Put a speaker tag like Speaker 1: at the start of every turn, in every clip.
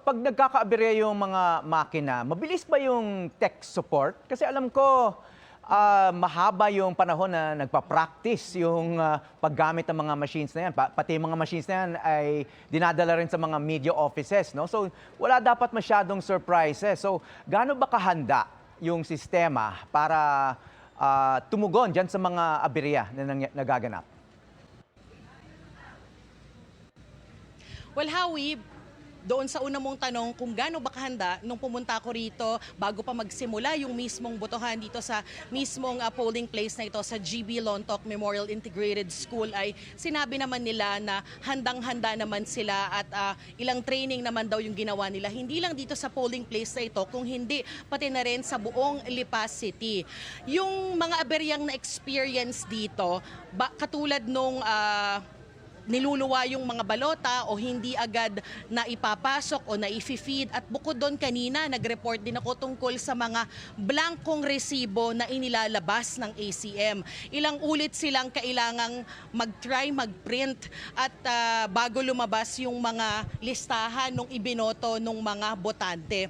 Speaker 1: pag nagkakaaberya yung mga makina, mabilis ba yung tech support? Kasi alam ko, mahaba yung panahon na nagpa-practice yung paggamit ng mga machines na yan. Pati yung mga machines na yan ay dinadala rin sa mga media offices, no? So, wala dapat masyadong surprises. So, gaano ba kahanda yung sistema para tumugon dyan sa mga aberya na nagaganap?
Speaker 2: Well, Howie, doon sa una mong tanong kung gaano ba kahanda nung pumunta ako rito bago pa magsimula yung mismong botohan dito sa mismong polling place na ito sa GB Lontoc Memorial Integrated School ay sinabi naman nila na handang-handa naman sila at ilang training naman daw yung ginawa nila. Hindi lang dito sa polling place na ito, kung hindi pati na rin sa buong Lipa City. Yung mga aberyang na experience dito, katulad nung niluluwa yung mga balota o hindi agad na ipapasok o na i-feed. At bukod doon kanina, nag-report din ako tungkol sa mga blankong resibo na inilalabas ng ACM. Ilang ulit silang kailangang mag-try, mag-print at bago lumabas yung mga listahan nung ibinoto ng mga botante.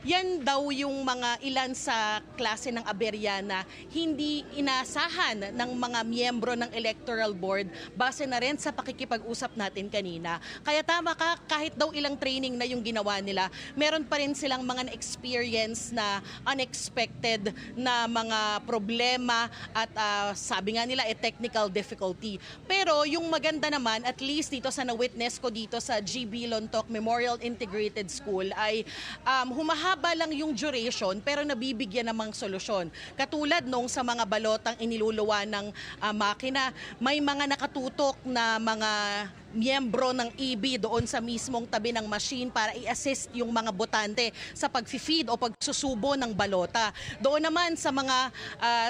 Speaker 2: Yan daw yung mga ilan sa klase ng aberya na hindi inasahan ng mga miyembro ng Electoral Board base na rin sa pakikipag-usap natin kanina. Kaya tama ka, kahit daw ilang training na yung ginawa nila, meron pa rin silang mga experience na unexpected na mga problema at sabi nga nila technical difficulty. Pero yung maganda naman, at least dito sa na-witness ko dito sa GB Lontoc Memorial Integrated School ay humahaba lang yung duration pero nabibigyan namang solusyon. Katulad nung sa mga balotang iniluluwa ng makina, may mga nakatutok na mga miyembro ng EB doon sa mismong tabi ng machine para i-assist yung mga botante sa pag-feed o pagsusubo ng balota. Doon naman sa mga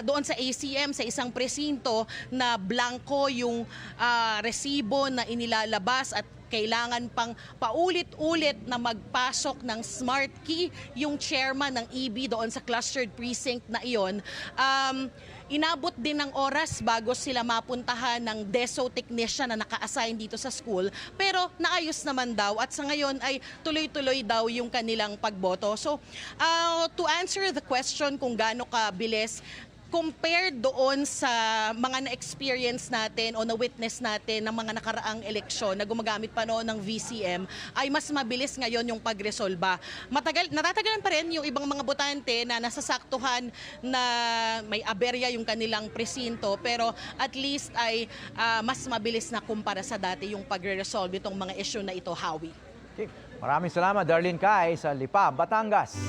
Speaker 2: doon sa ACM sa isang presinto na blanco yung resibo na inilalabas at kailangan pang paulit-ulit na magpasok ng smart key yung chairman ng EB doon sa clustered precinct na iyon. Inabot din ng oras bago sila mapuntahan ng DESO technician na naka-assign dito sa school. Pero naayos naman daw at sa ngayon ay tuloy-tuloy daw yung kanilang pagboto. So to answer the question kung gaano kabilis, compared doon sa mga na-experience natin o na-witness natin ng mga nakaraang eleksyon na gumagamit pa noon ng VCM, ay mas mabilis ngayon yung pagresolba. Natatagalan pa rin yung ibang mga botante na nasasaktuhan na may aberya yung kanilang presinto, pero at least ay mas mabilis na kumpara sa dati yung pagre-resolve itong mga issue na ito, Howie.
Speaker 1: Okay. Maraming salamat, Darlene Kai sa Lipa, Batangas.